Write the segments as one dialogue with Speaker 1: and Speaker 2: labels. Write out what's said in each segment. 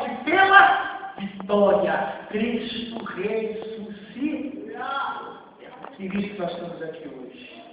Speaker 1: morte pela vitória. Cristo ressuscitado. É por isso que nós estamos aqui hoje.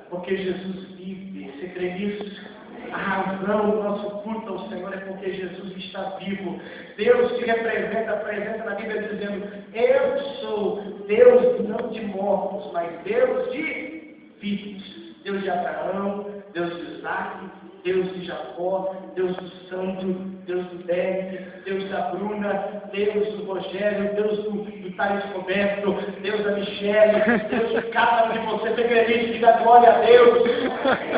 Speaker 1: Porque Jesus vive. Você crê nisso? A razão do nosso culto ao Senhor é porque Jesus está vivo. Deus se apresenta na Bíblia dizendo: eu sou Deus não de mortos, mas Deus de vivos. Deus de Abraão, Deus de Isaac, Deus de Jacó, Deus do Sandro, Deus do Derek, Deus da Bruna, Deus do Rogério, Deus do Thales Roberto, Deus da Michele, Deus de cada um de você, pequenininho, diga glória a Deus.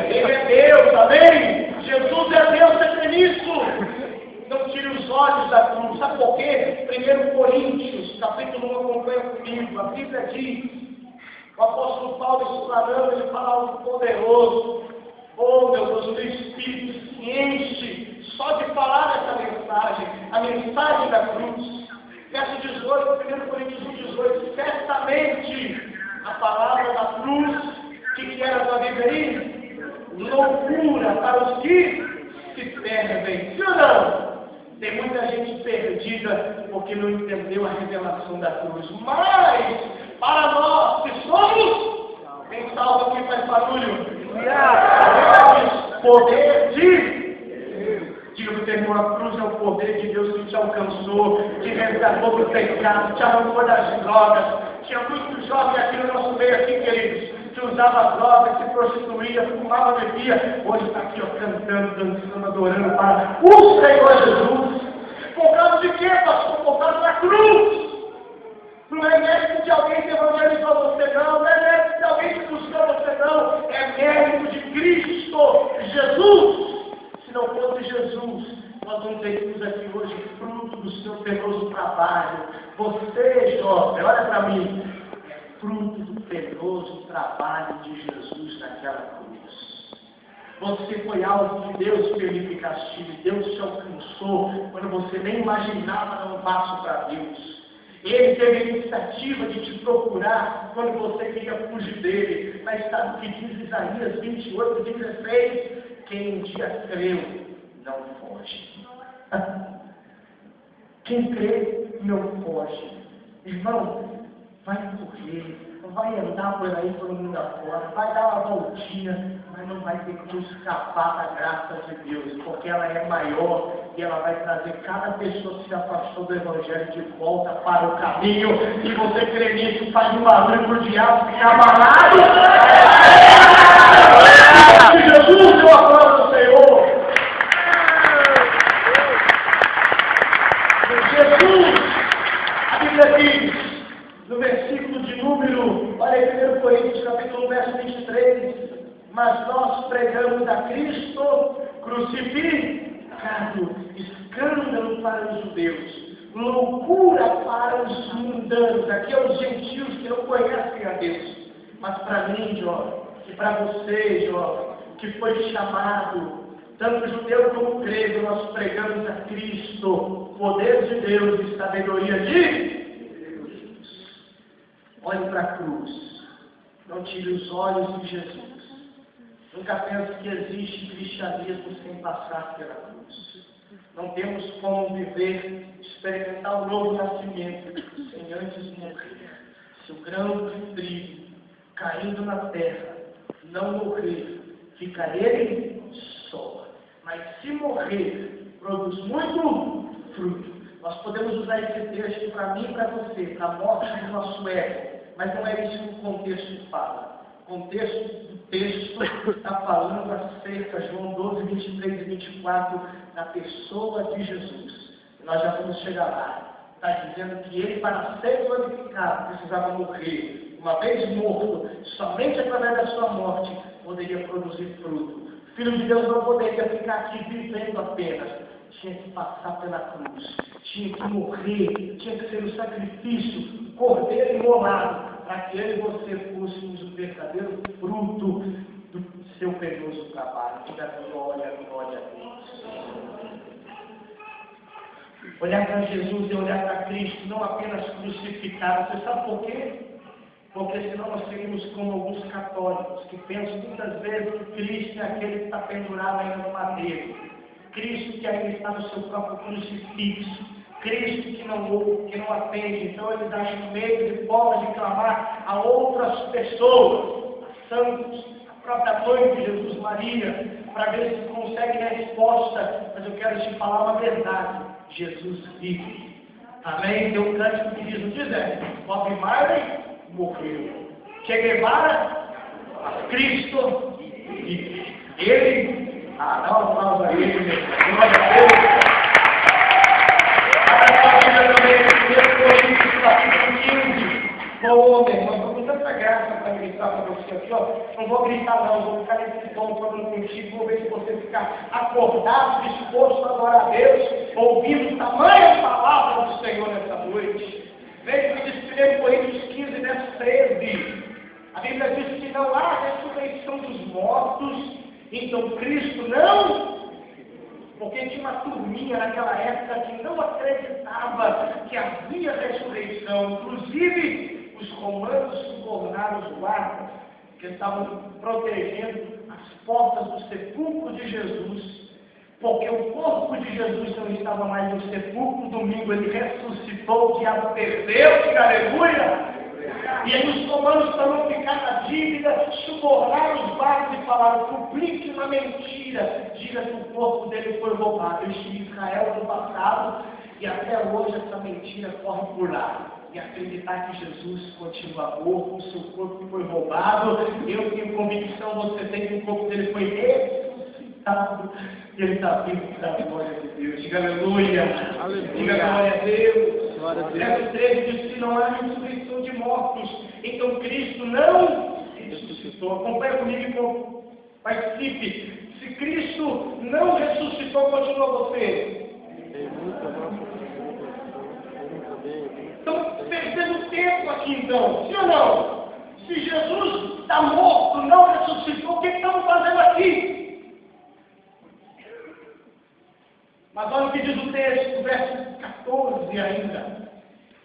Speaker 1: Ele é Deus, amém? Jesus é Deus, você crê nisso? Não tire os olhos da cruz, sabe por quê? 1 Coríntios, capítulo 1, acompanha comigo, a Bíblia diz, o apóstolo Paulo explanando, ele fala algo poderoso. Oh meu Deus, o meu Espírito se enche só de falar essa mensagem, a mensagem da cruz. Verso 18, 1 Coríntios 1, 18, certamente a palavra da cruz, que era da Bíblia aí? Loucura para os que se perdem. Sim ou não? Tem muita gente perdida porque não entendeu a revelação da cruz. Mas, para nós que somos, quem salva aqui faz barulho? Poder de Deus. Diga para o teu irmão: a cruz é o poder de Deus que te alcançou, te resgatou do pecado, te arrancou das drogas. Tinha muitos jovens aqui no nosso meio, aqui, queridos, que usava droga, se prostituía, fumava, bebia. Hoje está aqui, ó, cantando, dançando, adorando para o Senhor Jesus. Por causa de quê, pastor? Por causa da cruz. Não é mérito de alguém que evangelizou você, não é mérito de alguém que buscou você, não. É mérito de Cristo Jesus. Se não fosse Jesus, nós não teríamos aqui hoje fruto do seu penoso trabalho. Você, jovem, olha para mim, é fruto do penoso trabalho de Jesus naquela cruz. Você foi alvo de Deus pelo castigo. Deus te alcançou quando você nem imaginava dar um passo para Deus. Ele teve a iniciativa de te procurar quando você queria fugir dele. Mas sabe o que diz Isaías 28, 16? Quem um dia creu, não foge. Quem crê, não foge. Irmão, vai correr, vai andar por aí pelo mundo afora, vai dar uma voltinha, mas não vai ter como escapar da graça de Deus, porque ela é maior e ela vai trazer cada pessoa que se afastou do Evangelho de volta para o caminho. E você crê nisso, faz um barulho para o diabo ficar abalado. Jesus, eu aplaudo o Senhor. Jesus, a Bíblia diz, no versículo de número, olha aí, 1 Coríntios, capítulo 1, verso 23, mas nós pregamos a Cristo crucificado, escândalo para os judeus, loucura para os mundanos, aqui é os gentios que não conhecem a Deus. Mas para mim, jovem, e para você, jovem, que foi chamado, tanto judeu como grego, nós pregamos a Cristo, poder de Deus e sabedoria de Deus. Olhe para a cruz, não tire os olhos de Jesus. Nunca pense que existe cristianismo sem passar pela cruz. Não temos como viver, experimentar o novo nascimento sem antes morrer. Se o grão de trigo caindo na terra não morrer, fica ele só. Mas se morrer, produz muito fruto. Nós podemos usar esse texto para mim e para você, para a morte do nosso ego. Mas não é isso que o contexto fala. O contexto do texto está falando acerca, João 12, 23 e 24, da pessoa de Jesus. E nós já vamos chegar lá. Está dizendo que ele, para ser glorificado, precisava morrer. Uma vez morto, somente através da sua morte, poderia produzir fruto. O Filho de Deus não poderia ficar aqui vivendo apenas. Tinha que passar pela cruz. Tinha que morrer. Tinha que ser o sacrifício, o cordeiro imolado, para que ele e você fôssemos o verdadeiro fruto do seu penoso trabalho. Diga glória, glória a Deus. Olhar para Jesus e olhar para Cristo, não apenas crucificado. Você sabe por quê? Porque senão nós seríamos como alguns católicos, que pensam muitas vezes que Cristo é aquele que está pendurado ainda no madeiro. Cristo que ainda está no seu próprio crucifixo, Cristo que não ouve, que não atende. Então eles acham meio de forma de clamar a outras pessoas, a santos, a própria mãe de Jesus, Maria, para ver se consegue resposta. Mas eu quero te falar uma verdade: Jesus vive. Amém? Tem um cântico que diz, não diz, Bob Marley morreu, Che Guevara, Cristo vive. Ele, dá um aplauso a ele, glória a Deus. Homem, nós vamos com tanta graça para gritar para você aqui, ó. Não vou gritar não, vou ficar nesse tom falando contigo, vou ver se você ficar acordado, disposto a adorar a Deus, ouvindo tamanha palavra do Senhor nessa noite. Veja que diz 1 Coríntios 15, verso 13. A Bíblia diz que não há ressurreição dos mortos, então Cristo não. Porque tinha uma turminha naquela época que não acreditava que havia ressurreição. Inclusive, os romanos subornaram os guardas que estavam protegendo as portas do sepulcro de Jesus. Porque o corpo de Jesus não estava mais no sepulcro. Domingo ele ressuscitou, o diabo perdeu-se, aleluia! E aí os romanos, para não ficar na dívida, subornaram os guardas e falaram: publique uma mentira, diga que o corpo dele foi roubado. Eu estive em Israel no passado e até hoje essa mentira corre por lá. E acreditar que Jesus continua morto, o seu corpo foi roubado. Eu tenho convicção, você tem, que o corpo dele foi ressuscitado. E ele está vivo para a glória de Deus. Diga aleluia. Diga glória a Deus. Verso 13 diz que não há ressurreição de mortos. Então Cristo não ressuscitou. Acompanhe comigo e participe. Se Cristo não ressuscitou, continua você. Então, perdendo tempo aqui então, sim ou não? Se Jesus está morto, não ressuscitou, o que estamos fazendo aqui? Mas olha o que diz o texto, verso 14 ainda.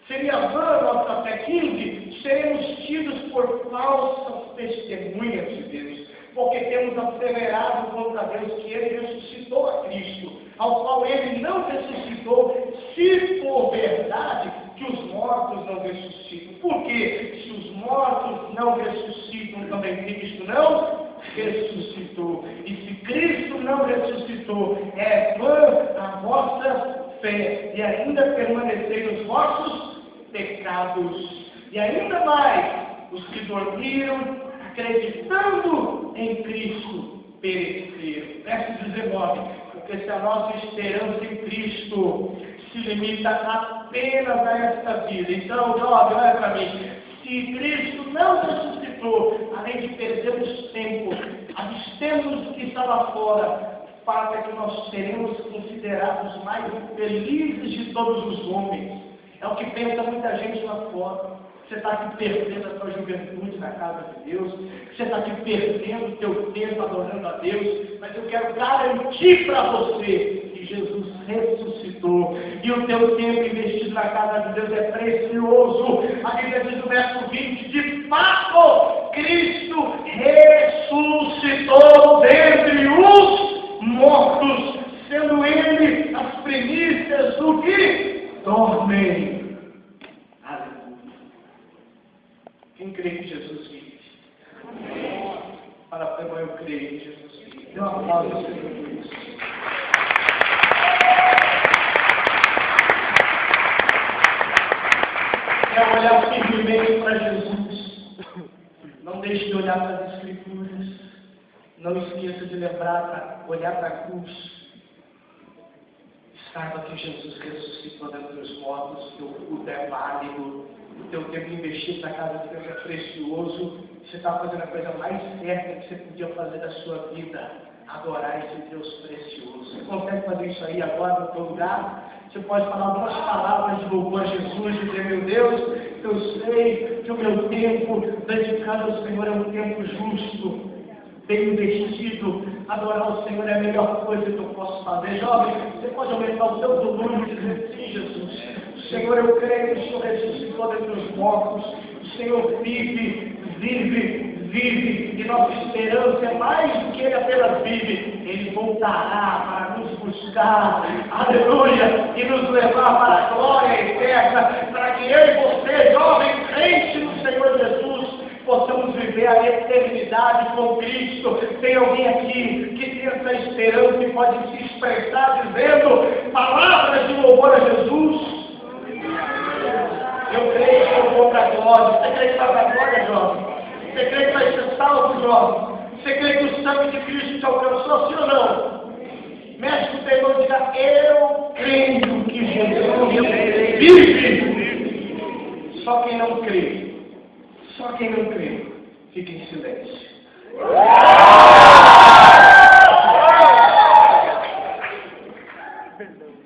Speaker 1: Seria vã, nós até 15, seremos tidos por falsas testemunhas de Deus, porque temos asseverado contra Deus que Ele ressuscitou a Cristo, ao qual Ele não ressuscitou, se for verdade que os mortos não ressuscitam. Por quê? Se os mortos não ressuscitam, também Cristo não ressuscitou. E se Cristo não ressuscitou, é vã a vossa fé, e ainda permaneceram os vossos pecados. E ainda mais, os que dormiram, acreditando em Cristo, pereceram. Verso 19. Porque se a nossa esperança em Cristo se limita apenas a esta vida, então, jovem, olha para mim, se Cristo não ressuscitou, além de perdermos tempo, abstemos do que está lá fora, o fato é que nós seremos considerados mais felizes de todos os homens. É o que pensa muita gente lá fora. Você está aqui perdendo a sua juventude na casa de Deus. Você está aqui perdendo o teu tempo adorando a Deus. Mas eu quero garantir para você que Jesus ressuscitou. E o teu tempo investido na casa de Deus é precioso. A Bíblia diz no verso 20, de fato, Cristo ressuscitou dentre os mortos, sendo Ele as primícias do que dormem. Quem crê que Jesus vive? Amém. Fala para mim, eu creio que Jesus vive. Dê uma aplauso ao Senhor por isso. Quer olhar firmemente para Jesus. Não deixe de olhar para as Escrituras. Não esqueça de olhar para a cruz. Saiba que Jesus ressuscitou dentre os mortos, que o culto é válido, o teu tempo investido na casa de Deus é precioso, você está fazendo a coisa mais certa que você podia fazer da sua vida, adorar esse Deus precioso. Você consegue fazer isso aí agora no teu lugar? Você pode falar algumas palavras de louvor a Jesus, dizer: meu Deus, eu sei que o meu tempo dedicado ao Senhor é um tempo justo, bem investido. Adorar o Senhor é a melhor coisa que eu posso fazer. Jovem, você pode aumentar o seu volume e dizer: sim, Jesus, o Senhor, eu creio que o Senhor ressuscitou dentre os mortos, o Senhor vive, vive, e nossa esperança é mais do que ele apenas vive. Ele voltará para nos buscar, aleluia, e nos levar para a glória eterna, para que eu e você, jovem crente no Senhor Jesus, possamos viver a eternidade com Cristo. Tem alguém aqui que tem essa esperança e pode se expressar dizendo palavras de louvor a Jesus? Eu creio que eu vou para a glória. Você crê que vai para a glória, jovem? Você crê que vai ser salvo, jovem? Você crê que o sangue de Cristo te alcançou, sim ou não? Mexe com o teu irmão e diga: eu creio que Jesus vive. Só quem não crê, fica em silêncio.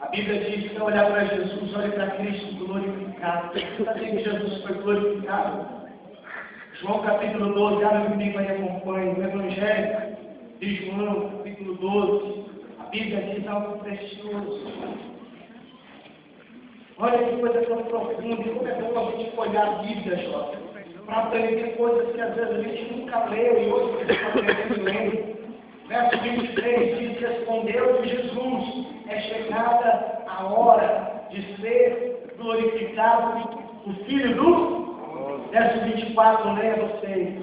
Speaker 1: A Bíblia diz que olhar para Jesus, olhe para Cristo glorificado. Sabia que Jesus foi glorificado? João capítulo 12, abre comigo e acompanhe o Evangelho de João, capítulo 12. A Bíblia diz algo precioso. Olha que coisa tão profunda, e como é bom a gente olhar a Bíblia, jovem, para aprender coisas que às vezes a gente nunca leu e hoje a gente está aprendendo lendo. Verso 23 diz: respondeu Jesus, é chegada a hora de ser glorificado o Filho do... Verso 24, leia vocês.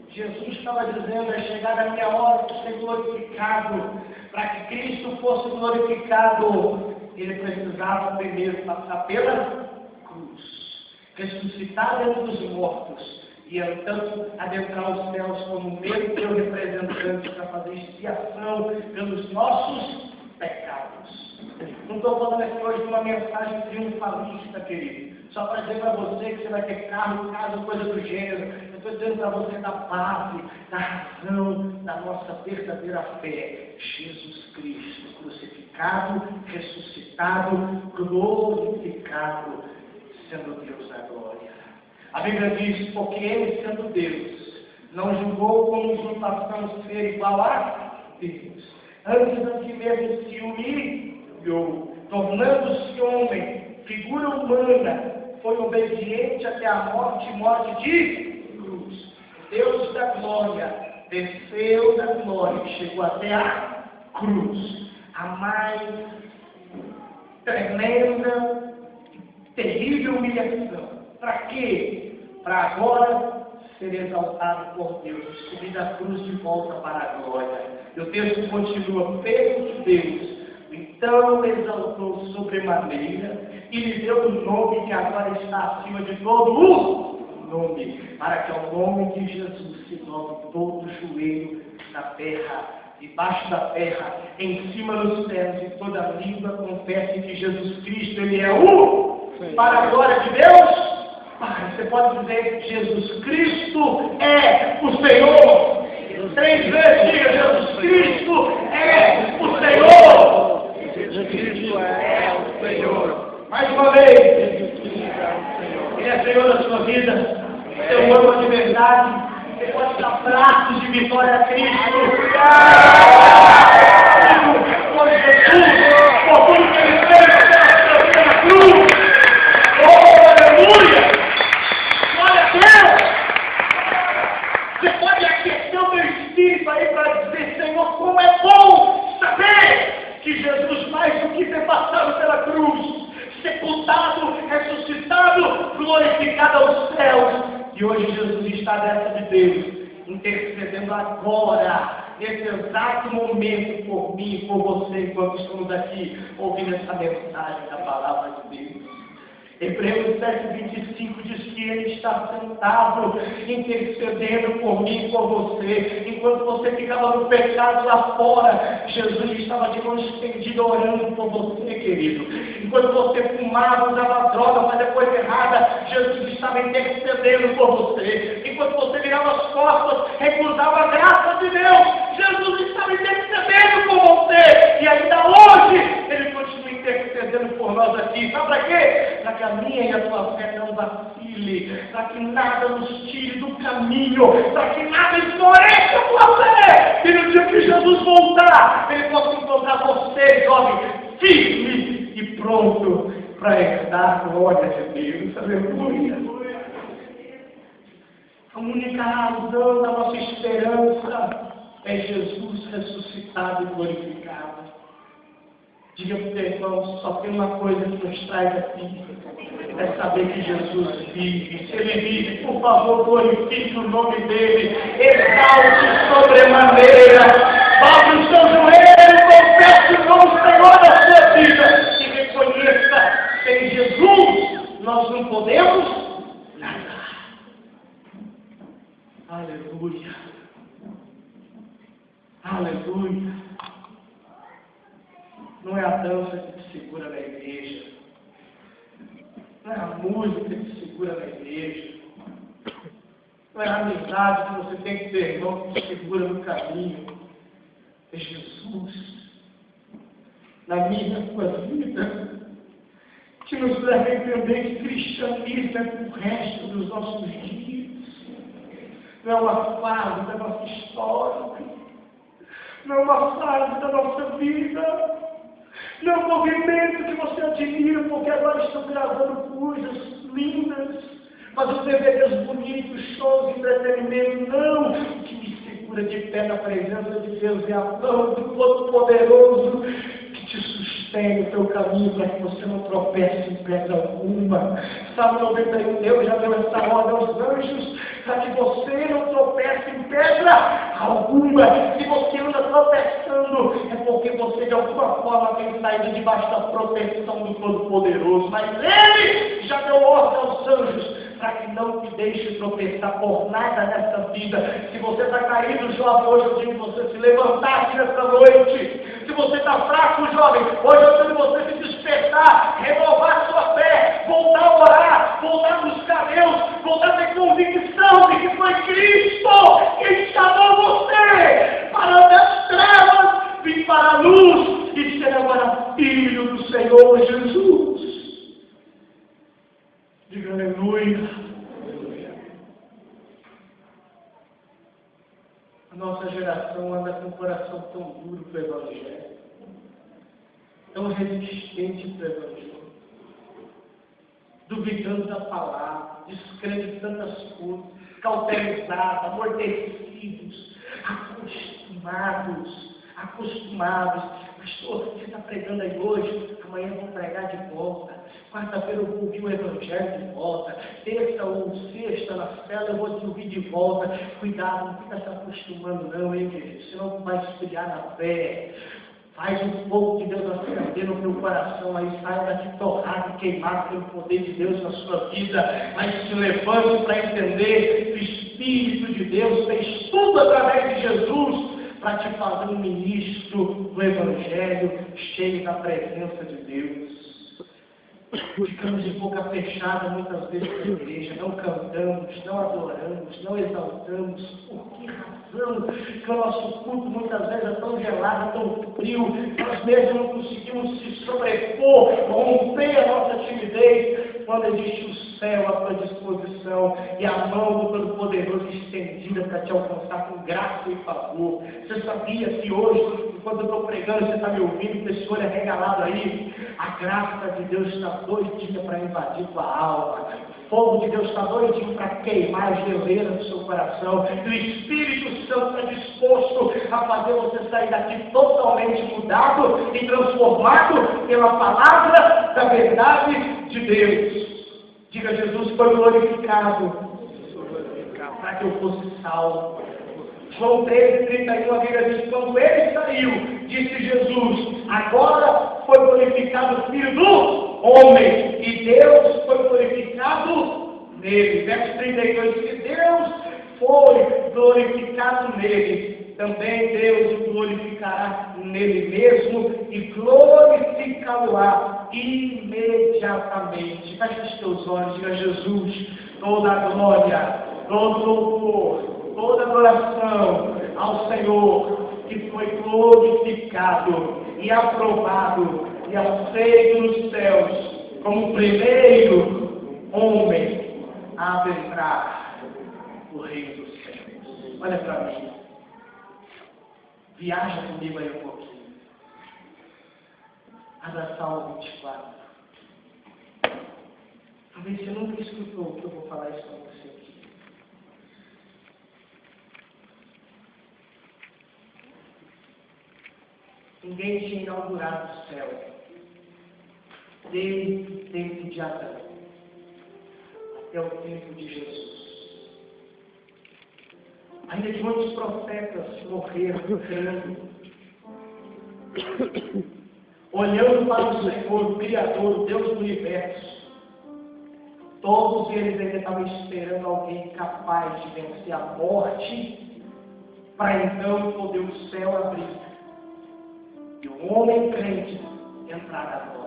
Speaker 1: Jesus estava dizendo: é chegada a minha hora de ser glorificado. Para que Cristo fosse glorificado, ele precisava primeiro passar pela cruz, ressuscitar dentre os mortos, e então adentrar os céus como meio que o representante para fazer expiação pelos nossos pecados. Não estou falando aqui hoje de uma mensagem triunfalista, querido, só para dizer para você que você vai ter carro, casa, coisa do gênero. Eu estou dizendo para você da base, da razão da nossa verdadeira fé: Jesus Cristo crucificado, ressuscitado, glorificado, sendo Deus da glória. A Bíblia diz: porque ele, sendo Deus, não julgou como usurpação ser igual a Deus. Antes de si mesmo se humilhou, tornando-se homem, figura humana, foi obediente até a morte de cruz. Deus da glória desceu da glória e chegou até a cruz, a mais tremenda, terrível humilhação. Para quê? Para agora ser exaltado por Deus, subir da cruz de volta para a glória. E o texto continua: pelo que Deus então exaltou sobremaneira e lhe deu o nome que agora está acima de todo o nome, para que ao nome de Jesus se dobre todo o joelho na terra, debaixo da terra, em cima dos céus, e toda língua confesse que Jesus Cristo, ele é o, para a glória de Deus. Você pode dizer: Jesus Cristo é o Senhor. 3 vezes diga: Jesus Cristo é o Senhor. Jesus Cristo é o Senhor. Mais uma vez. Jesus Cristo é o Senhor. Ele é Senhor da sua vida. Seu ama de verdade. Você pode dar braços de vitória a Cristo. Por Jesus, por tudo que ele fez na cruz. Oh, aleluia! Glória a Deus! Você pode aquecer o meu espírito aí para dizer: Senhor, como é bom saber que Jesus, mais do que ter passado pela cruz, sepultado, ressuscitado, glorificado aos céus, e hoje Jesus está dessa de Deus, intercedendo agora, nesse exato momento, por mim e por você, enquanto estamos aqui ouvindo essa mensagem da palavra de Deus. Hebreus 7:25 diz que ele está sentado, intercedendo por mim e por você. Enquanto você ficava no pecado lá fora, Jesus estava de mão estendida orando por você, querido. Enquanto você fumava, usava droga, fazia coisa errada, Jesus estava intercedendo por você. Enquanto você virava as costas, recusava a graça de Deus, Jesus estava intercedendo por você. E ainda hoje, ele continua intercedendo por nós aqui. Sabe para quê? Para que a minha e a tua fé não vacile, para que nada nos tire do caminho, para que nada esmoreça a tua fé. E no dia que Jesus voltar, Ele possa encontrar você, jovem, firme e pronto para herdar a glória de Deus. Aleluia. A única razão da nossa esperança é Jesus ressuscitado e glorificado. Diga para o teu irmão, só tem uma coisa que nos traz aqui, é saber que Jesus vive. Se Ele vive, por favor, glorifique o nome dEle, exalte sobremaneira, dobre o seu joelho, confesse o nome do Senhor da sua vida e reconheça que em Jesus nós não podemos nada. Aleluia. Aleluia. Não é a dança que te segura na igreja. Não é a música que te segura na igreja. Não é a amizade que você tem que ter, irmão, que te segura no caminho. É Jesus. Na minha e na tua vida. Que nos leva a entender que cristianismo é para o resto dos nossos dias. Não é uma fase da nossa história. Não é uma fase da nossa vida. Não é um movimento que você admira porque agora estão gravando coisas lindas, fazendo DVDs bonitos, shows de entretenimento. Não! O que me segura de pé na presença de Deus é a mão do Todo-Poderoso que te sustém o teu caminho para que você não tropece em pedra alguma. Salmo 91, Deus já deu essa ordem aos anjos para que você não tropece em pedra alguma. Se você anda tropeçando, é porque você de alguma forma tem saído debaixo da proteção do Todo-Poderoso. Mas Ele já deu ordem aos anjos para que não te deixe tropeçar por nada nessa vida. Se você está caído, jovem, hoje eu digo você se levantar aqui nessa noite. Se você está fraco, jovem, hoje eu digo você se despertar, renovar sua fé, voltar a orar, voltar a buscar Deus, voltar a ter convicção de que foi Cristo que chamou você para das trevas, vir para a luz e ser agora filho do Senhor Jesus. Diga aleluia. A nossa geração anda com o coração tão duro para o Evangelho, tão resistente para o Evangelho, duvidando da palavra, descrendo tantas coisas, cauterizados, amortecidos, acostumados. Pastor, você está pregando aí hoje, amanhã eu vou pregar de volta, quarta-feira eu vou ouvir o Evangelho de volta, terça ou sexta na cela eu vou te ouvir de volta. Cuidado, não fica se acostumando não, hein, querido? Senão vai esfriar na fé. Faz um fogo de Deus acender no teu coração, aí saia daqui torrado, queimado pelo poder de Deus na sua vida, mas se levante para entender que o Espírito de Deus fez tudo através de Jesus para te fazer um ministro do Evangelho cheio da presença de Deus. Ficamos de boca fechada muitas vezes na igreja, não cantamos, não adoramos, não exaltamos. Por que razão? Que o nosso culto muitas vezes é tão gelado, tão frio, nós mesmos não conseguimos se sobrepor, romper a nossa timidez, quando existe o céu à tua disposição e a mão do Todo-Poderoso estendida para te alcançar com graça e favor. Você sabia que hoje, quando eu estou pregando, você está me ouvindo, esse olho é regalado aí? A graça de Deus está doidinha para invadir tua alma. O fogo de Deus está doidinho para queimar a geleira do seu coração. E o Espírito Santo está disposto a fazer você sair daqui totalmente mudado e transformado pela palavra da verdade de Deus. Diga, Jesus foi glorificado para que eu fosse salvo. João 13:31, a Bíblia diz, quando ele saiu, disse Jesus, agora foi glorificado o Filho do Homem, e Deus foi glorificado nele. Verso 32, se Deus foi glorificado nele, também Deus o glorificará nele mesmo, e glorificá-lo-á imediatamente. Feche os teus olhos, diga, Jesus, toda a glória, todo louvor, toda adoração ao Senhor, que foi glorificado e aprovado e aceito nos céus como o primeiro homem a adentrar no reino dos céus. Olha para mim. Viaja comigo aí um pouquinho. Abra Salmo 24. Talvez você nunca escutou o que eu vou falar isso para você aqui. Ninguém tinha inaugurado o céu desde o tempo de Adão até o tempo de Jesus. Ainda que muitos profetas morreram crendo, olhando para o Senhor, o Criador, o Deus do universo. Todos eles ainda estavam esperando alguém capaz de vencer a morte, para então poder o céu abrir e o homem crente entrar na glória.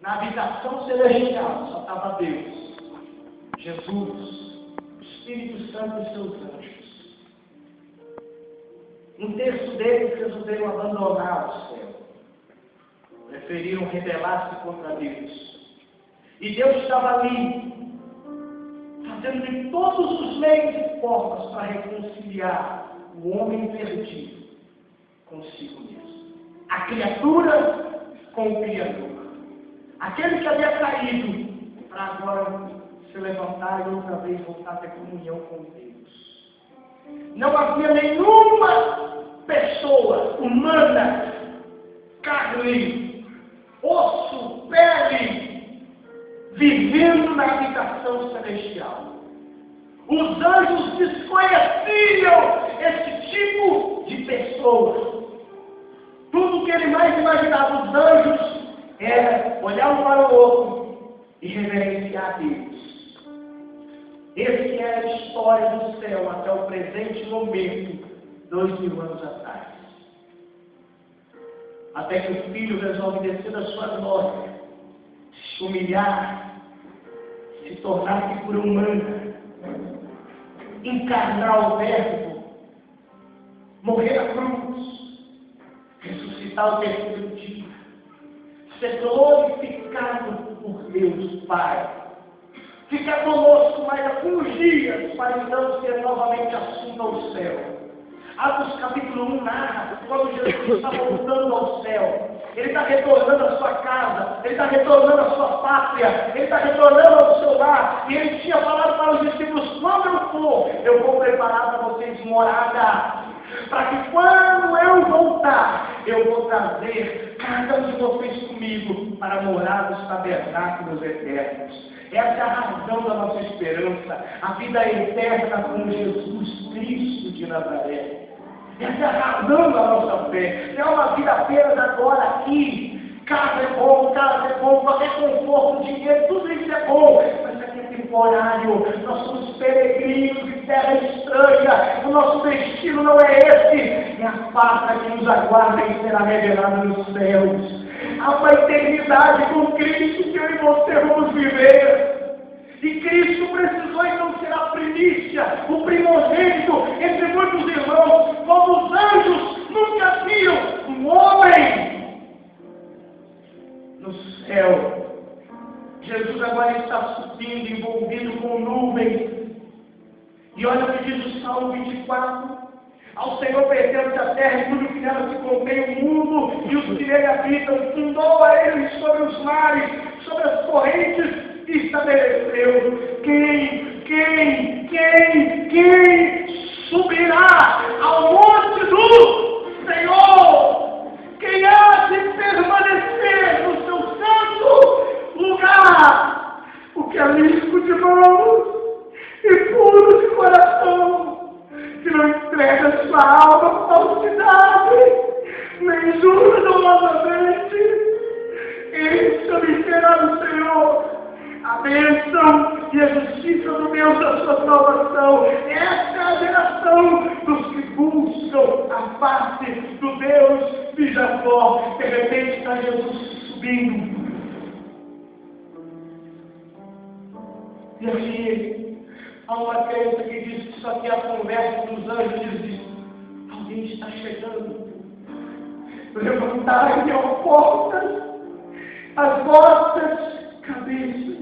Speaker 1: Na habitação celestial só estava Deus, Jesus, o Espírito Santo e seus anjos. Um terço deles resolveram abandonar o céu, preferiram rebelar-se contra Deus. E Deus estava ali, fazendo de todos os meios e formas para reconciliar o homem perdido consigo mesmo. A criatura com o Criador. Aquele que havia caído, para agora se levantar e outra vez voltar a ter comunhão com Deus. Não havia nenhuma pessoa humana, carne, osso, pele, vivendo na habitação celestial. Os anjos desconheciam esse tipo de pessoa. Tudo que ele mais imaginava, os anjos, era olhar um para o outro e reverenciar a Deus. Essa é a história do céu até o presente momento, 2000 anos atrás. Até que o Filho resolve descer da sua glória, se humilhar, se tornar figura humana, encarnar o Verbo, morrer na cruz, ressuscitar o terceiro dia, ser glorificado por Deus Pai, ficar conosco mais alguns dias, para então ser novamente assunto ao céu. Atos capítulo 1 narra quando Jesus está voltando ao céu. Ele está retornando à sua casa, ele está retornando à sua pátria, ele está retornando ao seu lar. E ele tinha falado para os discípulos: quando eu for, eu vou preparar para vocês morada, para que quando eu voltar, eu vou trazer cada um de vocês comigo para morar nos tabernáculos eternos. Essa é a razão da nossa esperança, a vida eterna com Jesus Cristo de Nazaré. Essa é a razão da nossa fé. Não é uma vida apenas agora aqui. Casa é bom, qualquer conforto, dinheiro, tudo isso é bom. Mas isso aqui é temporário. Nós somos peregrinos de terra estranha. O nosso destino não é esse. É a pátria que nos aguarda e será revelada nos céus. Há uma eternidade com Cristo que eu e você vamos viver. E Cristo precisou então ser a primícia, o primogênito entre muitos irmãos, como os anjos nunca viram um homem no céu. Jesus agora está subindo, envolvido com nuvens. E olha o que diz o Salmo 24. Ao Senhor pertence a terra e tudo que nela se contém, o mundo e os que nele habitam. Fundou a ele sobre os mares, sobre as correntes, e estabeleceu. Quem subirá ao monte do Senhor? Quem há de permanecer no seu santo lugar? O que é limpo de mãos e puro de coração, que não entrega sua alma à falsidade, nem jura dolosamente. Esse obterá do Senhor a bênção e a justiça do Deus da sua salvação. Esta é a geração dos que buscam a face do Deus de Jacó. De repente está Jesus subindo. E aqui há uma crença que diz que isso aqui é a conversa dos anjos. Diz: alguém está chegando. Levantai, ó portas, as vossas cabeças.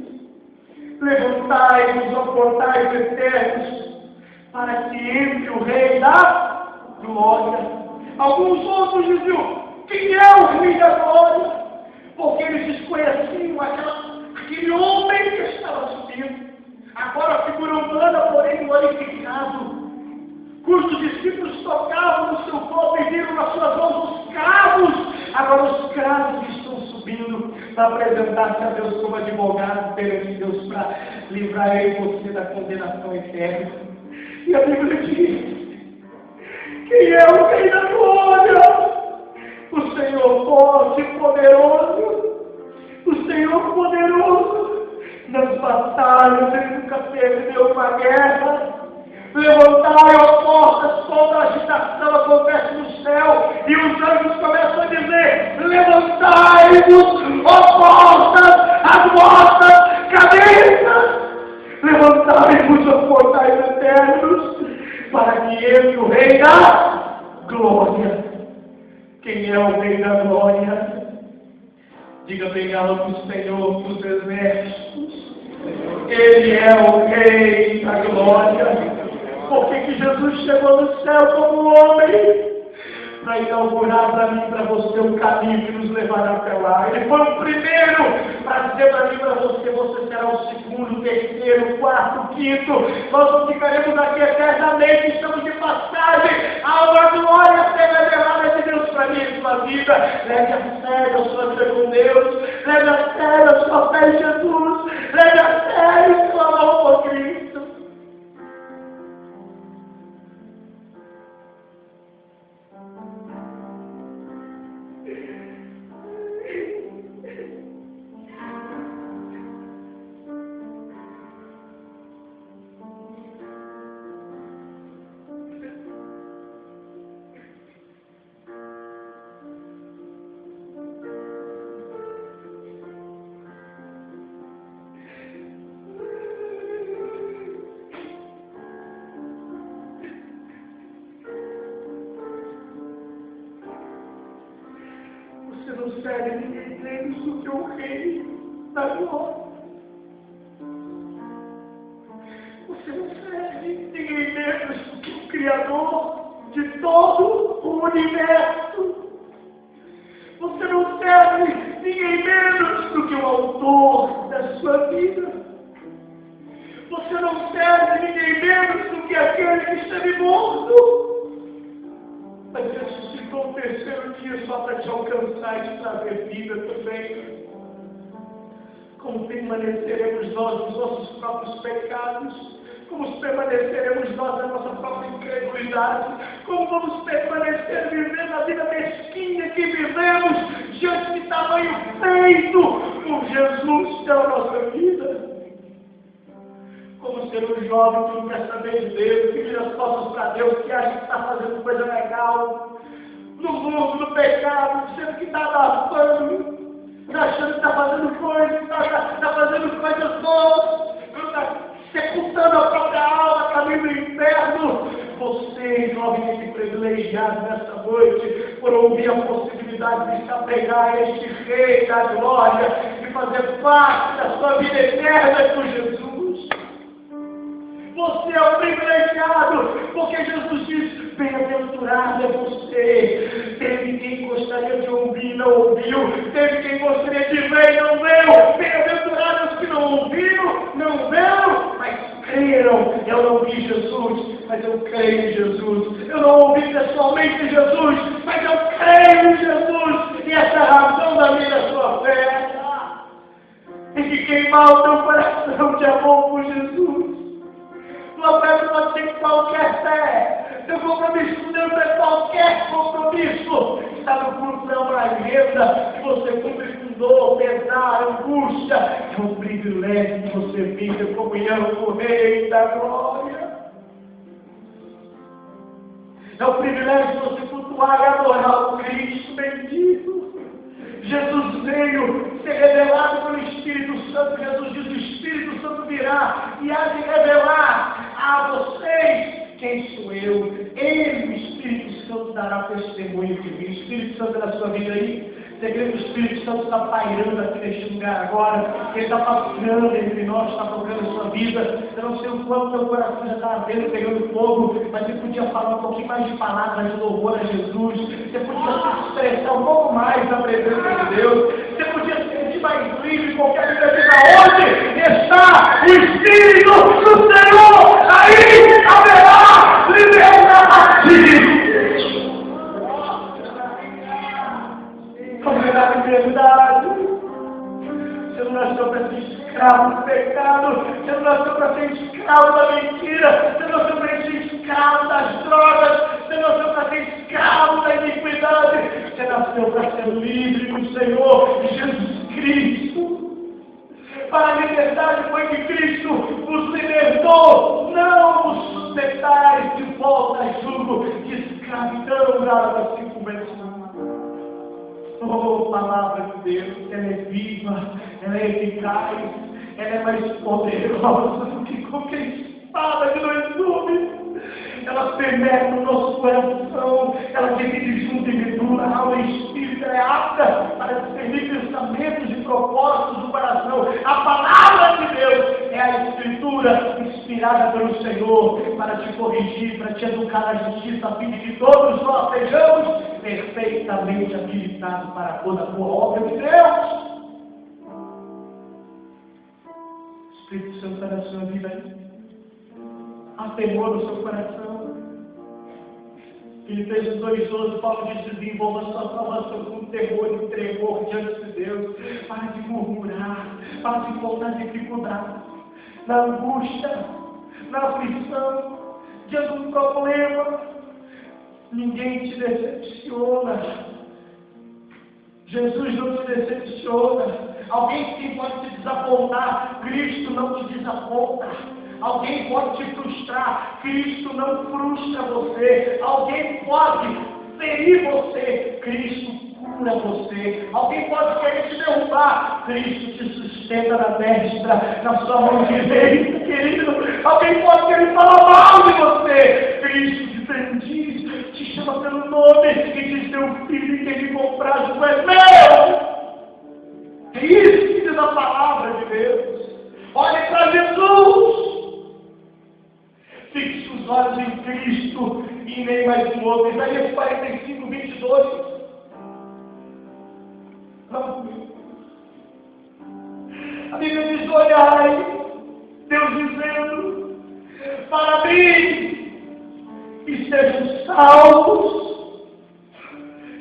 Speaker 1: Levantai-vos, ó portais eternos, para que entre o Rei da Glória. Alguns outros diziam: quem é o Rei da Glória? Porque eles desconheciam aquele homem que estava subindo. Agora a figura humana, porém glorificado, cujos discípulos tocavam no seu corpo e viram nas suas mãos os cravos. Agora os cravos estão subindo para apresentar-se a Deus como advogado perante Deus, para livrar ele e você da condenação eterna. E a Bíblia diz: quem é o Rei da Glória? O Senhor forte e poderoso, o Senhor poderoso nas batalhas. Ele nunca perdeu uma guerra. Levantai, ó portas, toda a agitação acontece no céu, e os anjos começam a dizer: levantai-vos, ó portas, as vossas cabeças, levantai-vos, ó portais eternos, para que entre o Rei da Glória. Quem é o Rei da Glória? Diga bem alto: o Senhor dos Exércitos. Ele é o Rei da Glória. Por que Jesus chegou no céu como homem? Para inaugurar para mim e para você um caminho que nos levará até lá. Ele foi o primeiro para dizer para mim e para você: você será o segundo, terceiro, quarto, quinto. Nós não ficaremos aqui eternamente, estamos de passagem. Há uma glória revelada de Deus para mim e sua vida. Leve a sério a sua vida com Deus. Leve a sério a sua fé em Jesus. Leve a sério o seu amor por Cristo. Você não serve ninguém menos do que o Rei da Glória. Você não serve ninguém menos do que o Criador de todo o universo. Você não serve ninguém menos do que o Autor da sua vida. Você não serve ninguém menos do que aquele que esteve morto, mas ressuscitou o terceiro dia só para te alcançar e te trazer vida também. Como permaneceremos nós nos nossos próprios pecados? Como permaneceremos nós na nossa própria incredulidade? Como vamos permanecer vivendo a vida mesquinha que vivemos diante de tamanho feito por Jesus pela nossa vida? Como ser um jovem que não quer saber de Deus, que vira as costas para Deus, que acha que está fazendo coisa legal no mundo, no pecado, dizendo que está abafando, achando que está fazendo coisas, está fazendo coisas boas, está sepultando a própria alma, caminho do inferno. Você, jovem privilegiado nessa noite, por ouvir a possibilidade de se apegar a este Rei da Glória e fazer parte da sua vida eterna com Jesus. Você é o privilegiado, porque Jesus diz: bem-aventurado é você. Teve quem gostaria de ouvir e não ouviu, teve quem gostaria de ver e não viu. Bem-aventurados que não ouviram, não viram, mas creram. Eu não vi Jesus, mas eu creio em Jesus. Eu não ouvi pessoalmente Jesus, mas eu creio em Jesus. E essa é a razão da minha e da sua fé. Tem que queimar o teu coração de amor por Jesus. Tua fé pode ser qualquer fé. Teu compromisso com Deus é qualquer compromisso. Está no culto, é uma agenda que você cumpre com dor, pesar, angústia. É um privilégio que você vive em comunhão com o Rei da Glória. É um privilégio de você cultuar e adorar o Cristo bendito. Jesus veio ser revelado pelo Espírito Santo. Jesus diz: o Espírito Santo virá e há de revelar a vocês quem sou eu. Ele, o Espírito Santo, dá dará testemunho de mim. Espírito Santo na sua vida aí. Você crê que o Espírito Santo está pairando aqui neste lugar agora? Ele está passeando entre nós, está tocando a sua vida. Eu não sei o quanto seu coração já está ardendo, pegando fogo, mas você podia falar um pouquinho mais de palavras de louvor a Jesus. Você podia se expressar um pouco mais na presença de Deus. Você podia se sentir mais livre em qualquer vida. Onde está o Espírito do Senhor? Aí haverá liberdade. Liberdade. Você não nasceu para ser escravo do pecado. Você não nasceu para ser escravo da mentira. Você não nasceu para ser escravo das drogas. Você não nasceu para ser escravo da iniquidade. Você nasceu para ser livre no Senhor Jesus Cristo. Para a liberdade foi que Cristo nos libertou. Não os submetais de volta a jugo de escravidão da circunvenção. Oh, palavra de Deus, ela é viva, ela é eficaz, ela é mais poderosa do que qualquer espada de dois gumes. Ela penetra o nosso coração, ela divide junto em medula, alma e espírito, ela é apta para discernir pensamentos e propósitos do coração. A palavra de Deus é a Escritura inspirada pelo Senhor para te corrigir, para te educar na justiça, a fim de que todos nós sejamos perfeitamente habilitados para toda a boa obra de Deus. O Espírito Santo está na sua vida aí. Há temor no seu coração. Filipenses 2,12, Paulo diz: desenvolva sua salvação com temor e tremor diante de Deus. Para de murmurar, para de encontrar dificuldade, na angústia, na aflição, diante de um problema. Ninguém te decepciona. Jesus não te decepciona. Alguém sim pode te desapontar, Cristo não te desaponta. Alguém pode te frustrar, Cristo não frustra você. Alguém pode ferir você, Cristo cura você. Alguém pode querer te derrubar, Cristo te sustenta na destra, na sua mão direita, querido. Alguém pode querer falar mal de você, Cristo te bendiz, te chama pelo nome e diz: teu filho que ele comprar é meu. É isso que diz a palavra de Deus. Olhe para Jesus. Fixe os olhos em Cristo e nem mais um outro. Isaías 45, 22. A Bíblia diz: olhai, Deus dizendo, para mim, e sejam salvos.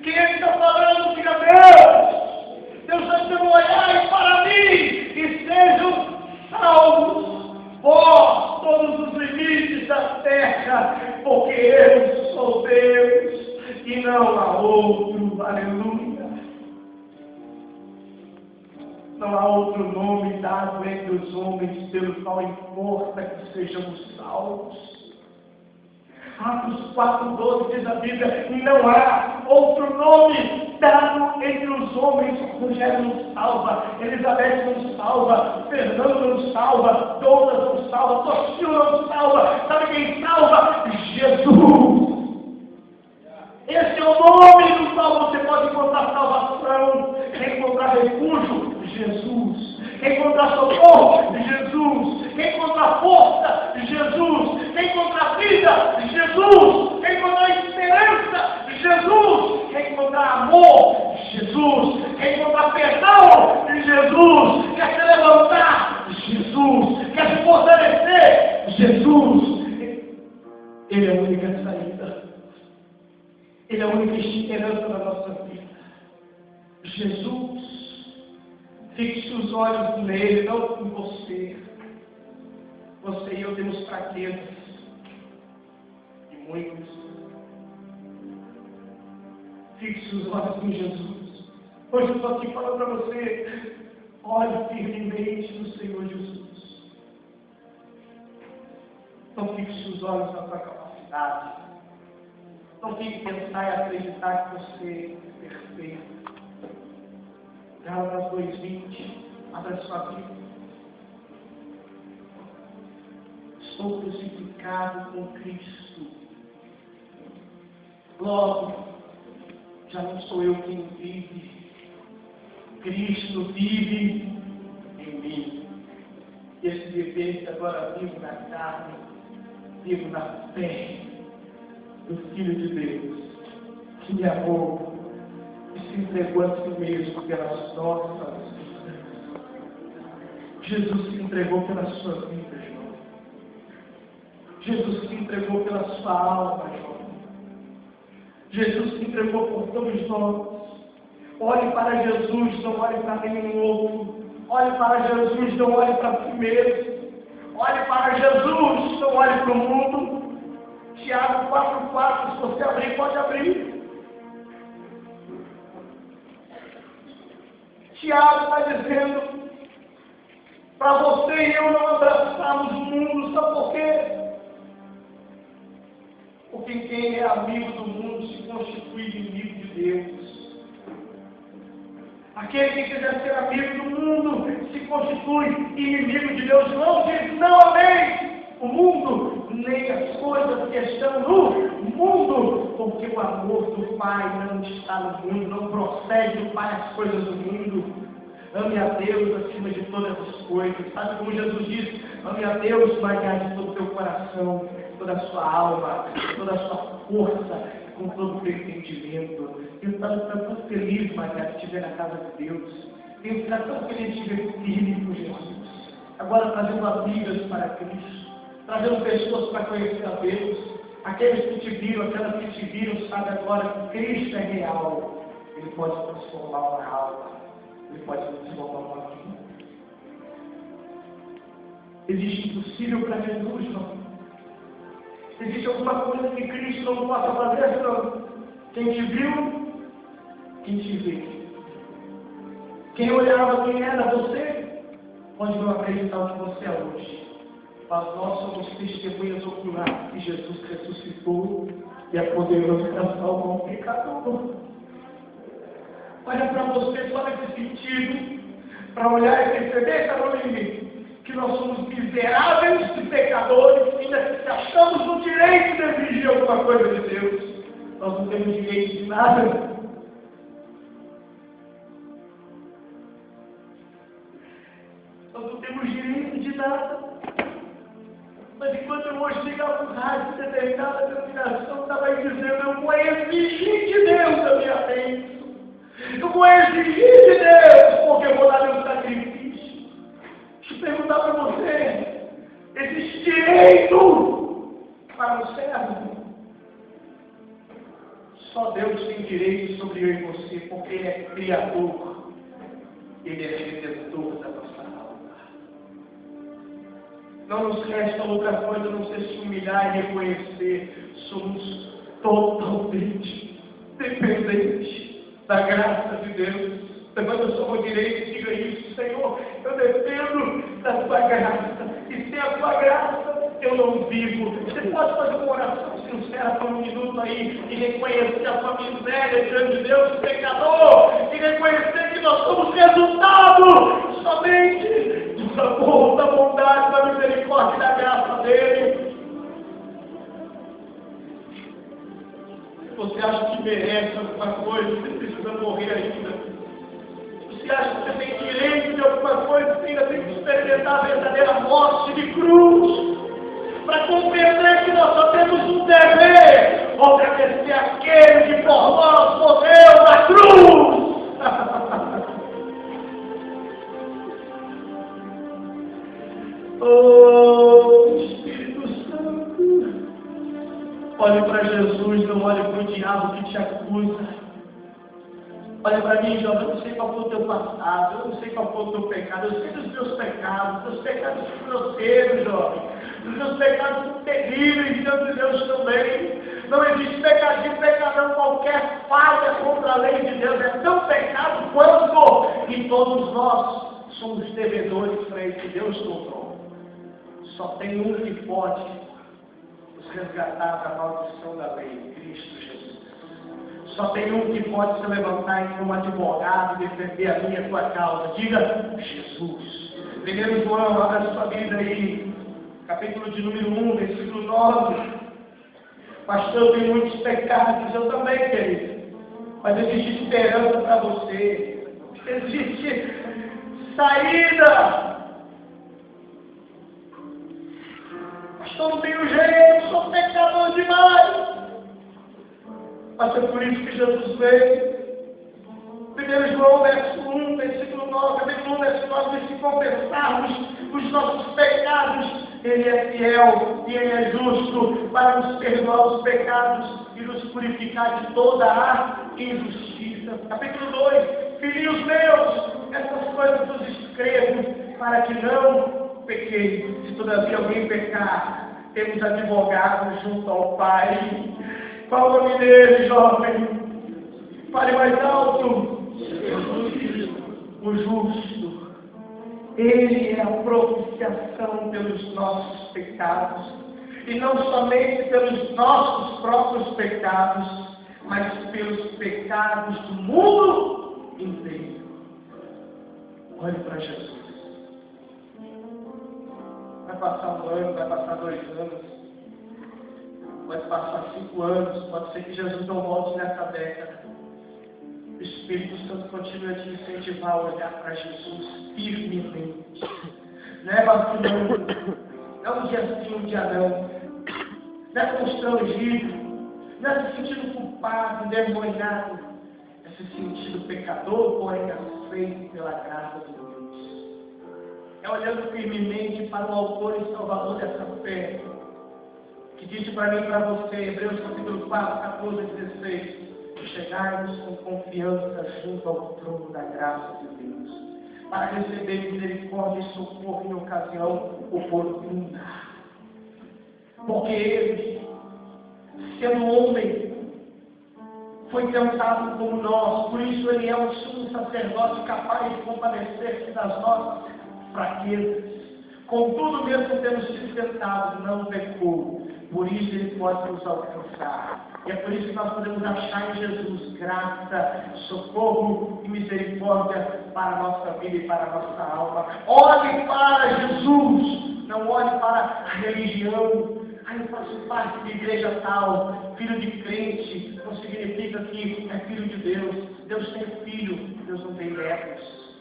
Speaker 1: Quem é que está falando? Diga Deus. Deus está dizendo: olhai para mim e sejam salvos. Vós, todos os limites da terra, porque eu sou Deus e não há outro. Aleluia. Não há outro nome dado entre os homens pelo qual importa que sejamos salvos. Atos 4,12 diz a Bíblia: não há outro nome dado entre os homens. Rogério não salva, Elizabeth não salva, Fernando não salva, Douglas não salva, Toshio não salva. Sabe quem salva? Jesus. Esse é o nome no qual você pode encontrar salvação, encontrar refúgio. Jesus. Encontrar socorro. Jesus. Encontrar força. Jesus. Encontrar vida. Jesus. Encontrar esperança. Jesus. Encontrar amor. Jesus. Encontrar perdão. Jesus. Quer se levantar. Jesus. Quer se fortalecer. Jesus. Ele é a única saída. Ele é a única esperança da nossa vida. Jesus. Fixe os olhos nele, não em você. Você e eu temos fraquezas. E muitas. Fixe os olhos em Jesus. Hoje eu estou aqui falando para você: olhe firmemente no Senhor Jesus. Não fixe os olhos na sua capacidade. Não fique pensar e acreditar que você é perfeito. Gálatas 2,20, abra sua Bíblia. Estou crucificado com Cristo. Logo, já não sou eu quem vive, Cristo vive em mim. E esse viver que agora vivo na carne, vivo na fé do Filho de Deus, que me amou e se entregou a si mesmo pelas nossas vidas. Jesus se entregou pela sua vida, João. Jesus se entregou pela sua alma, João. Jesus se entregou por todos nós. Olhe para Jesus, não olhe para nenhum outro. Olhe para Jesus, não olhe para si mesmo. Olhe para Jesus, não olhe para o mundo. Tiago 4,4, se você abrir, pode abrir. Tiago está dizendo para você e eu não abraçarmos o mundo, sabe por quê? Porque quem é amigo do mundo se constitui inimigo de Deus. Aquele que quiser ser amigo do mundo se constitui inimigo de Deus. Não diz não amém o mundo, nem as coisas que estão no mundo, porque o amor do Pai não está no mundo, não procede do Pai as coisas do mundo. Ame a Deus acima de todas as coisas. Sabe como Jesus disse? Ame a Deus, Maria, de todo o teu coração, toda a sua alma, toda a sua força, com todo o teu entendimento. Eu estava tão feliz, Maria, de te ver na casa de Deus. Eu estava tão feliz de te ver firme com Jesus. Agora trazendo amigas para Cristo, trazendo pessoas para conhecer a Deus. Aqueles que te viram, aquelas que te viram, sabe agora que Cristo é real. Ele pode transformar uma alma. Ele pode transformar uma vida. Existe impossível para Jesus, não? Existe alguma coisa que Cristo não possa fazer, não? Quem te viu, quem te vê. Quem olhava quem era você, pode não acreditar o que você é hoje. Mas nós somos testemunhas oculares que Jesus ressuscitou e é poderoso para salvar um pecador. Olha para você só nesse sentido, para olhar e perceber, Caroline, que nós somos miseráveis e pecadores, e ainda se achamos no direito de exigir alguma coisa de Deus. Nós não temos direito de nada. Nós não temos direito de nada. Mas enquanto eu hoje ligava o rádio, determinada denominação estava dizendo, eu vou exigir de Deus a minha bênção. Eu vou exigir de Deus, porque eu vou dar meu sacrifício. Deixa eu perguntar para você, existe direito para o servo? Só Deus tem direito sobre eu e você, porque Ele é Criador, Ele é Redentor da nossa alma. Não nos resta outra coisa a não ser se humilhar e reconhecer, somos totalmente dependentes da graça de Deus. Levanta a sua mão direita e diga isso, Senhor, eu dependo da tua graça, e sem a tua graça eu não vivo. Você pode fazer uma oração sincera por um minuto aí e reconhecer a sua miséria diante de Deus, pecador, e reconhecer que nós somos resultado somente do amor, da bondade, da misericórdia e da graça dele. Você acha que merece alguma coisa, você precisa morrer ainda. Você acha que você tem direito de alguma coisa, você ainda tem que experimentar a verdadeira morte de cruz, para compreender que nós só temos um dever, obedecer aquele que por nós morreu na cruz. Oh, Espírito Santo, olhe para Jesus, não olhe para o diabo que te acusa. Olha para mim, jovem, eu não sei qual foi o teu passado, eu não sei qual foi o teu pecado, eu sei dos teus pecados são grosseiros, jovem. Os meus pecados são terríveis diante de Deus também. Não existe pecadinho, pecadão, qualquer falha contra a lei de Deus. É tão pecado quanto, e todos nós somos devedores para esse Deus todo. Só tem um que pode nos resgatar da maldição da lei, Cristo Jesus. Só tem um que pode se levantar como advogado e defender a minha e a tua causa. Diga, Jesus. 1 João, abra a sua Bíblia aí, capítulo de número 1, versículo 9. Pastor, eu tenho muitos pecados, eu também, querido. Mas existe esperança para você. Existe saída. Pastor, não tenho jeito, sou pecador demais. Mas é por isso que Jesus veio. 1 João, verso 1, versículo 9, capítulo 1, verso 9, se confessarmos os nossos pecados, Ele é fiel e Ele é justo para nos perdoar os pecados e nos purificar de toda a injustiça. Capítulo 2, filhinhos meus, essas coisas vos escrevo para que não pequeis. Se todavia alguém pecar, temos advogado junto ao Pai. Qual o nome dele, jovem? Fale mais alto. O justo. Ele é a propiciação pelos nossos pecados. E não somente pelos nossos próprios pecados, mas pelos pecados do mundo inteiro. Olhe para Jesus. Vai passar um ano, vai passar 2 anos, pode passar 5 anos, pode ser que Jesus não volte nessa década. O Espírito Santo continua a te incentivar a olhar para Jesus firmemente. Não é vacilando, não é um dia sim, um dia não. Não é constrangido, não é se sentindo culpado, endemoniado. É se sentindo pecador, porém aceito pela graça de Deus. É olhando firmemente para o autor e salvador dessa fé, que disse para mim e para você, Hebreus capítulo 4, 14 e 16, chegarmos com confiança junto ao trono da graça de Deus, para receber misericórdia e socorro em ocasião oportuna. Porque Ele, sendo homem, foi tentado como nós, por isso Ele é um sumo sacerdote capaz de compadecer-se das nossas fraquezas. Contudo, mesmo tendo sido tentado, não pecou. Por isso Ele pode nos alcançar. E é por isso que nós podemos achar em Jesus graça, socorro e misericórdia para a nossa vida e para a nossa alma. Olhe para Jesus, não olhe para a religião. Eu faço parte de igreja tal, filho de crente, não significa que é filho de Deus. Deus tem filho, Deus não tem netos.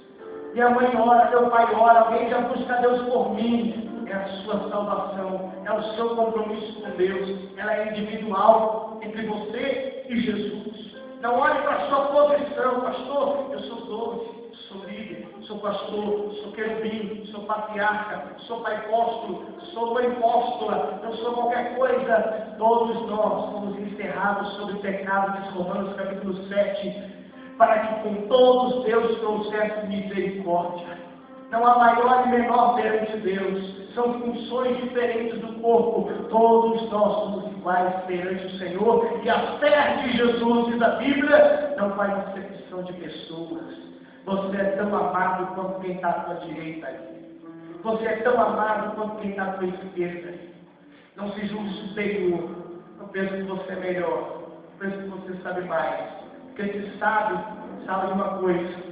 Speaker 1: Minha mãe ora, meu pai ora, alguém já busca Deus por mim. É a sua salvação, é o seu compromisso com Deus, ela é individual entre você e Jesus. Não olhe para a sua posição, pastor, eu sou 12, sou líder, sou pastor, sou querubim, sou patriarca, sou pai apóstolo, sou mãe apóstola, eu sou qualquer coisa. Todos nós fomos encerrados sob o pecado, diz Romanos capítulo 7, para que com todos Deus trouxesse misericórdia. Não há maior e menor perante Deus. São funções diferentes do corpo. Todos nós somos iguais perante o Senhor. E a fé de Jesus e da Bíblia não faz acepção de pessoas. Você é tão amado quanto quem está à sua direita. Você é tão amado quanto quem está à sua esquerda. Não se julgue superior. Não pense que você é melhor. Pense que você sabe mais. Porque se sabe de uma coisa.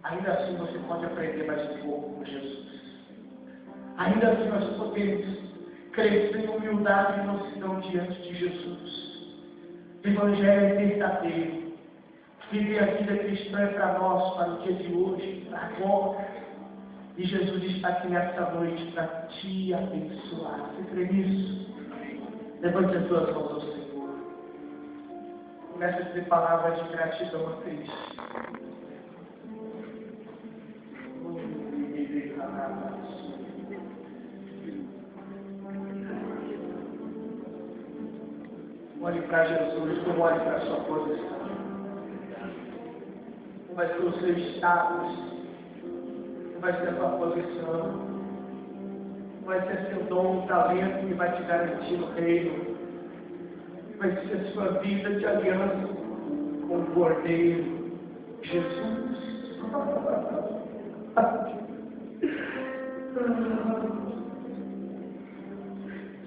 Speaker 1: Ainda assim você pode aprender mais um pouco com Jesus. Ainda assim nós podemos crescer em humildade e mansidão diante de Jesus. O Evangelho é verdadeiro. Viver a vida cristã é para nós, para o dia de hoje, para agora. E Jesus está aqui nessa noite para te abençoar. Você crê nisso? Levante as suas mãos ao Senhor. Comece a dizer palavras de gratidão a Cristo. Olhe para Jesus, não olhe para a sua posição. Não vai ser o seu status, não vai ser a sua posição, não vai ser seu dom, talento que vai te garantir o reino. Vai ser a sua vida de aliança com o Cordeiro, Jesus.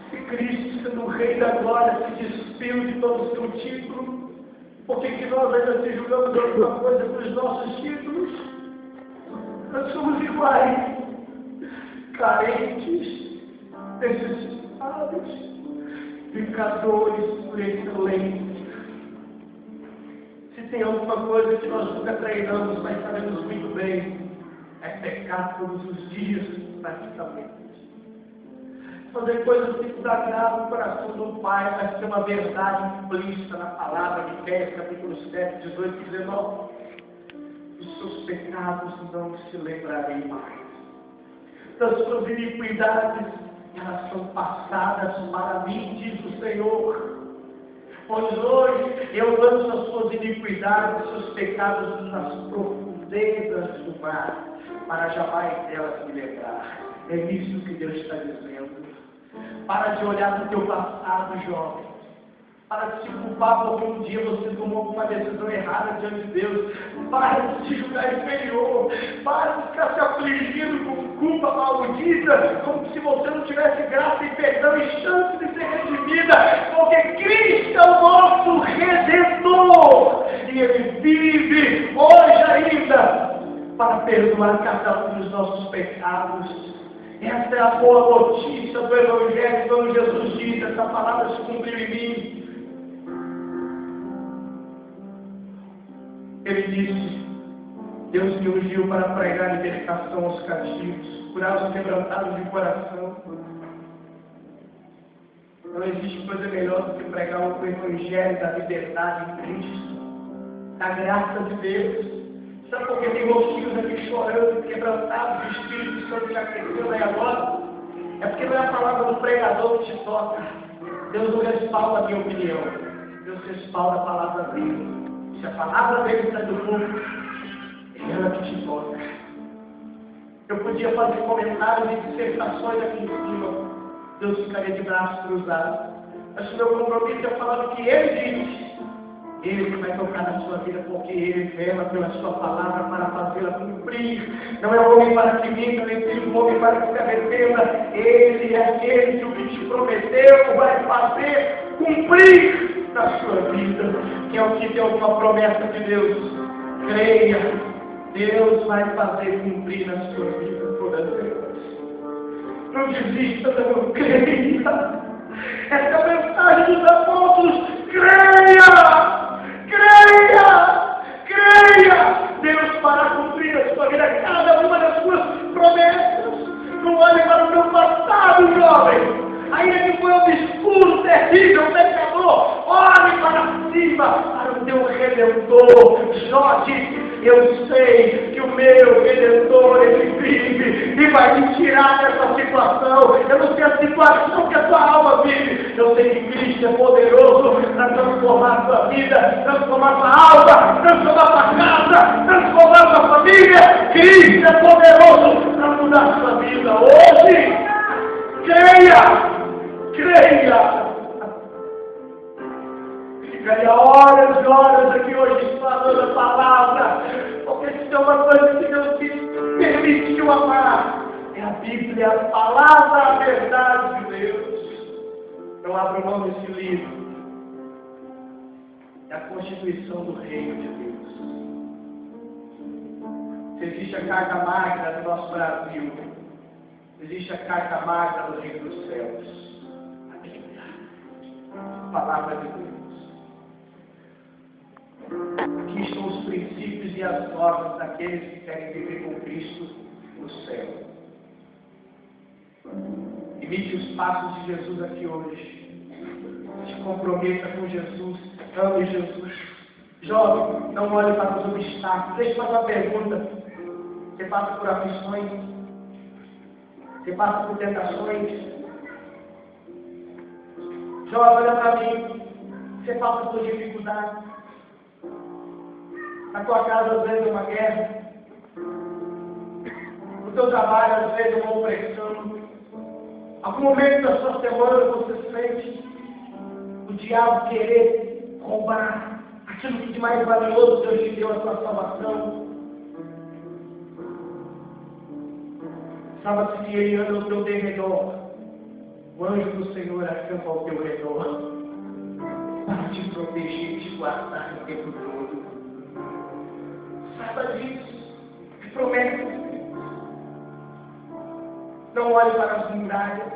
Speaker 1: Se Cristo, sendo o Rei da Glória, se despiu de todo o seu título, por que nós ainda se julgamos alguma coisa pelos nossos títulos? Nós somos iguais, carentes, necessitados. pecadores por excelência. Se tem alguma coisa que nós nunca treinamos, mas sabemos muito bem, é pecar todos os dias, praticamente. Fazer coisas que desagradam o coração do Pai, mas ter uma verdade implícita na palavra de Efésios, capítulo 7, 18 e 19. Os seus pecados não se lembrarei mais. Das suas iniquidades, elas são passadas para mim, diz o Senhor. Pois hoje eu lanço as suas iniquidades, os seus pecados nas profundezas do mar, para jamais delas me lembrar. É isso que Deus está dizendo. Para de olhar no teu passado, jovem. Para de se culpar porque um dia você tomou alguma decisão errada diante de Deus. Para de se julgar inferior. Para de ficar se afligindo com culpa maldita, como se você não tivesse graça e perdão e chance de ser redimida. Porque Cristo é o nosso Redentor. E Ele vive hoje ainda para perdoar cada um dos nossos pecados. Essa é a boa notícia do Evangelho, quando Jesus diz: essa palavra se cumpriu em mim. Ele disse: Deus me ungiu para pregar libertação aos cativos, curar os quebrantados de coração. Não existe coisa melhor do que pregar o Evangelho da liberdade em Cristo, da graça de Deus. Sabe por que tem mocinhos aqui chorando, quebrantados, o Espírito Santo já cresceu aí agora? É porque não é a palavra do pregador que te toca. Deus não respalda a minha opinião. Deus respalda a palavra dele. Se a palavra dele está do mundo, é ela que te toca. Eu podia fazer comentários e dissertações aqui em cima. Deus ficaria de braços cruzados. Mas o meu compromisso é falar o que ele diz. Ele vai tocar na sua vida, porque Ele vela pela sua palavra para fazê-la cumprir. Não é o homem para que minta, nem filho do homem para que se arrependa. Ele é aquele que o que te prometeu vai fazer cumprir na sua vida. Quem é o que tem alguma promessa de Deus? Creia, Deus vai fazer cumprir na sua vida todas elas. Não desista, não creia. Essa é a mensagem dos apóstolos. Creia! Creia! Creia! Deus fará cumprir a sua vida, cada uma das suas promessas. Não olhe para o teu passado, jovem. Ainda que foi obscuro, terrível, pecador, olhe para cima, para o teu Redentor. Jó disse: eu sei que o meu Redentor, Ele vive e vai me tirar dessa situação. Eu não sei a situação que a tua alma vive. Eu sei que Cristo é poderoso para transformar a tua vida, transformar a tua alma, transformar a tua casa, transformar a tua família. Cristo é poderoso para mudar a tua vida hoje. Creia! Creia! Ficaria horas e horas aqui hoje falando a palavra, porque se tem uma coisa que Deus te permitiu amar, é a Bíblia, a palavra, a verdade de Deus. Não abra mão desse livro. É a Constituição do Reino de Deus. Se existe a Carta Magna do nosso Brasil, existe a Carta Magna do Reino dos Céus. A Bíblia, a palavra de Deus. Aqui estão os princípios e as normas daqueles que querem viver com Cristo no céu. Imite os passos de Jesus aqui hoje. Se comprometa com Jesus. Ame Jesus. Jovem, não olhe para os obstáculos. Deixa eu fazer uma pergunta. Você passa por aflições? Você passa por tentações? Jovem, olha para mim. Você passa por dificuldades? Na tua casa, às vezes, é uma guerra. No teu trabalho, às vezes, é uma opressão. Algum momento da sua semana, você sente o diabo querer roubar aquilo que de mais valioso Deus te deu, a tua salvação. Sabe-se que Ele anda ao teu derredor. O anjo do Senhor acampa ao teu redor para te proteger e te guardar o tempo todo. Saiba disso. Promete. Não olhe para as muralhas.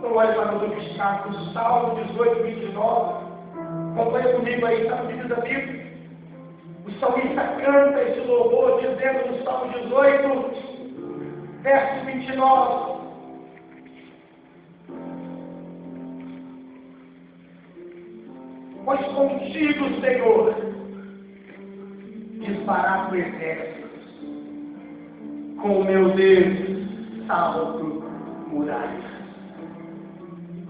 Speaker 1: Não olhe para os obstáculos. Salmo 18, 29. Acompanha comigo aí, está no vídeo da Bíblia. O salmista canta esse louvor dizendo no Salmo 18, verso 29. Pois contigo, Senhor, disparar o exército, com o meu Deus salto muralhas.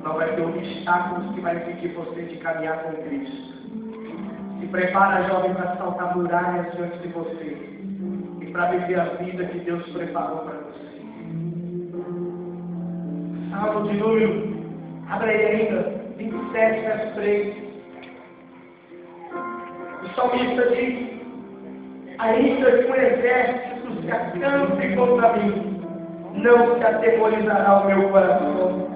Speaker 1: Não vai ter obstáculos que vai impedir você de caminhar com Cristo. Se prepara, jovem, para saltar muralhas diante de você e para viver a vida que Deus preparou para você. Salmo de número, abre aí ainda, 27, verso 3. O salmista diz: ainda que um exército se acampe contra mim, não se atemorizará o meu coração,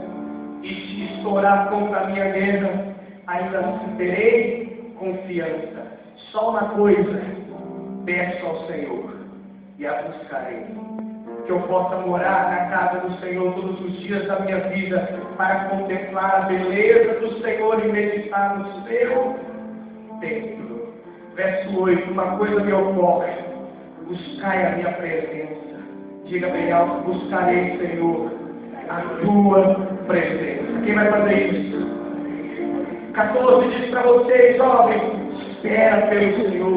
Speaker 1: e se estourar contra a minha guerra, ainda assim terei confiança. Só uma coisa peço ao Senhor, e a buscarei: que eu possa morar na casa do Senhor todos os dias da minha vida, para contemplar a beleza do Senhor e meditar no seu templo. Verso 8, uma coisa me ocorre: buscai a minha presença. Diga bem alto: buscarei, Senhor, a tua presença. Quem vai fazer isso? 14 diz para vocês, jovens: espera pelo Senhor.